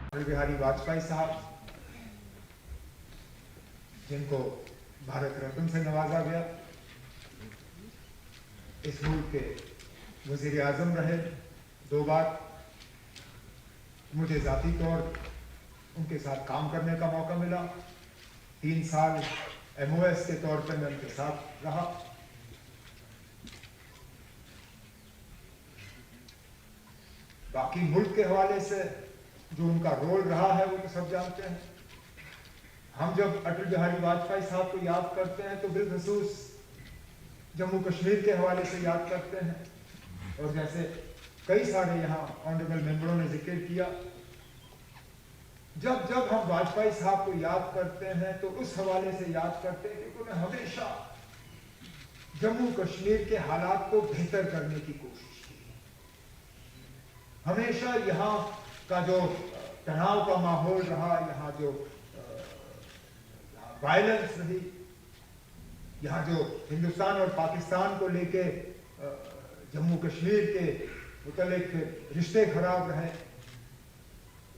अटल बिहारी वाजपेयी साहब, जिनको भारत रत्न से नवाजा गया, इस मुल्क के वजीर आजम रहे 2 बार। मुझे जाती तौर उनके साथ काम करने का मौका मिला। 3 साल MOS के तौर पर मैं उनके साथ रहा। बाकी मुल्क के हवाले से जो उनका रोल रहा है वो तो सब जानते हैं। हम जब अटल बिहारी वाजपेयी साहब को याद करते हैं तो बिलखसूस जम्मू कश्मीर के हवाले से याद करते हैं, और जैसे कई सारे यहाँ ऑनरेबल मेंबरों ने जिक्र किया, जब जब हम वाजपेयी साहब को याद करते हैं तो उस हवाले से याद करते हैं कि उन्होंने हमेशा जम्मू कश्मीर के हालात को बेहतर करने की कोशिश की। हमेशा यहाँ का जो तनाव का माहौल रहा, यहाँ जो वायलेंस रही, यहाँ जो हिंदुस्तान और पाकिस्तान को लेके जम्मू कश्मीर के मुतल्लिक रिश्ते खराब रहे,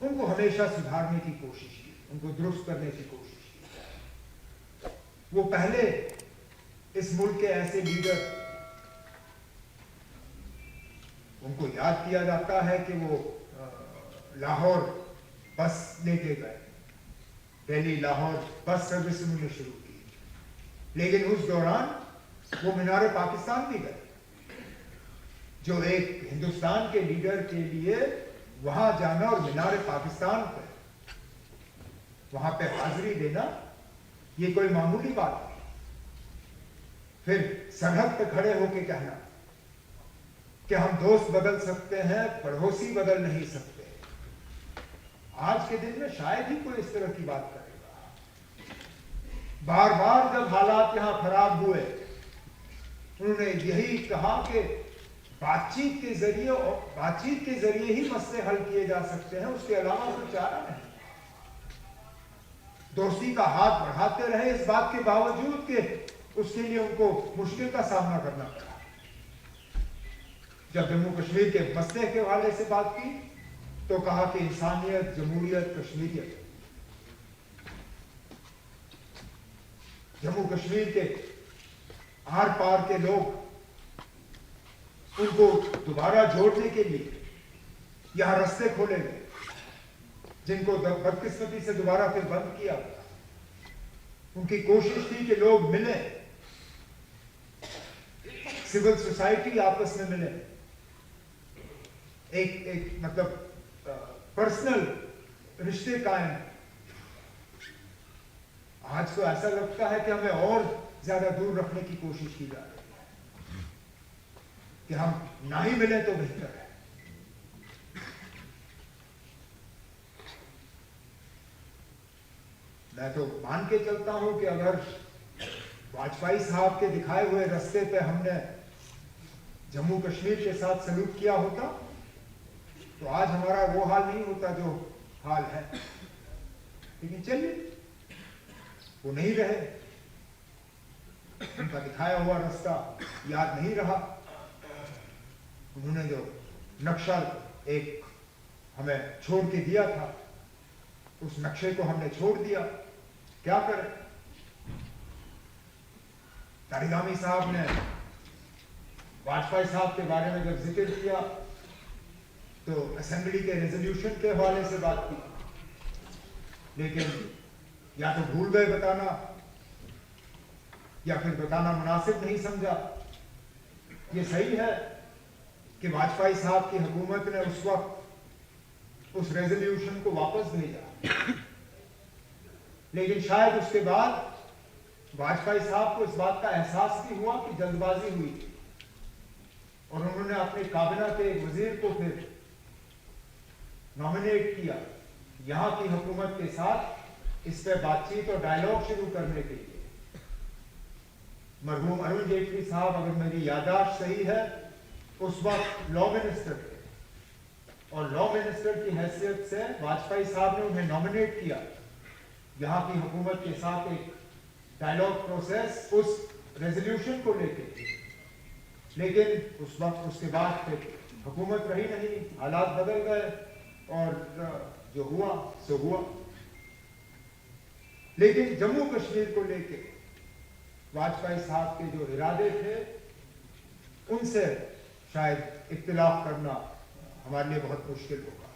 उनको हमेशा सुधारने की कोशिश की, उनको दुरुस्त करने की कोशिश की। वो पहले इस मुल्क के ऐसे लीडर, उनको याद किया जाता है कि वो लाहौर बस लेके गए, दिल्ली लाहौर बस सर्विस उन्होंने शुरू की, लेकिन उस दौरान वो मीनार पाकिस्तान भी गए, जो एक हिंदुस्तान के लीडर के लिए वहां जाना और मीनार पाकिस्तान पर वहां पे हाजिरी देना ये कोई मामूली बात नहीं। फिर सरहद पे खड़े होके कहना कि हम दोस्त बदल सकते हैं, पड़ोसी बदल नहीं सकते। आज के दिन में शायद ही कोई इस तरह की बात करेगा। बार बार जब हालात यहां खराब हुए, उन्होंने यही कहा कि बातचीत के जरिए ही मसले हल किए जा सकते हैं, उसके अलावा कोई चारा नहीं। दोस्ती का हाथ बढ़ाते रहे, इस बात के बावजूद कि उसके लिए उनको मुश्किल का सामना करना पड़ा। जब जम्मू कश्मीर के मसले के हवाले से बात की तो कहा कि इंसानियत, जमहूरियत, कश्मीरियत। जम्मू कश्मीर के आर पार के लोग, उनको दोबारा जोड़ने के लिए यहां रास्ते खोले गए, जिनको बदकिस्मती से दोबारा फिर बंद किया। उनकी कोशिश थी कि लोग मिले, सिविल सोसाइटी आपस में मिले, एक मतलब पर्सनल रिश्ते कायम। आज तो ऐसा लगता है कि हमें और ज्यादा दूर रखने की कोशिश की जा रही है, कि हम ना ही मिले तो बेहतर है। मैं तो मान के चलता हूं कि अगर वाजपेयी साहब के दिखाए हुए रास्ते पे हमने जम्मू कश्मीर के साथ सलूक किया होता तो आज हमारा वो हाल नहीं होता जो हाल है। लेकिन चलिए, वो नहीं रहे, उनका दिखाया हुआ रास्ता याद नहीं रहा। उन्होंने जो नक्शा एक हमें छोड़ के दिया था, उस नक्शे को हमने छोड़ दिया। क्या करें? तारिगामी साहब ने वाजपेयी साहब के बारे में जब जिक्र किया तो असेंबली के रेजोल्यूशन के हवाले से बात की, लेकिन या तो भूल गए बताना, या फिर बताना मुनासिब नहीं समझा। ये सही है कि वाजपेयी साहब की हुकूमत ने उस वक्त उस रेजोल्यूशन को वापस भेजा, लेकिन शायद उसके बाद वाजपेयी साहब को इस बात का एहसास भी हुआ कि जल्दबाजी हुई थी, और उन्होंने अपने काबिना के वजीर को फिर नॉमिनेट किया यहां की हुकूमत के साथ इस पर बातचीत और डायलॉग शुरू करने के लिए। मरहूम अरुण जेटली साहब, अगर मेरी याददाश्त सही है, उस वक्त लॉ मिनिस्टर थे, और लॉ मिनिस्टर की हैसियत से वाजपेयी साहब ने उन्हें नॉमिनेट किया यहाँ की हुकूमत के साथ एक डायलॉग प्रोसेस उस रेजोल्यूशन को लेकर। लेकिन उस वक्त उसके बाद फिर हुकूमत रही नहीं, हालात बदल गए, और जो हुआ सो हुआ। लेकिन जम्मू कश्मीर को लेके वाजपेयी साहब के जो इरादे थे उनसे शायद इख्तिलाफ करना हमारे लिए बहुत मुश्किल होगा।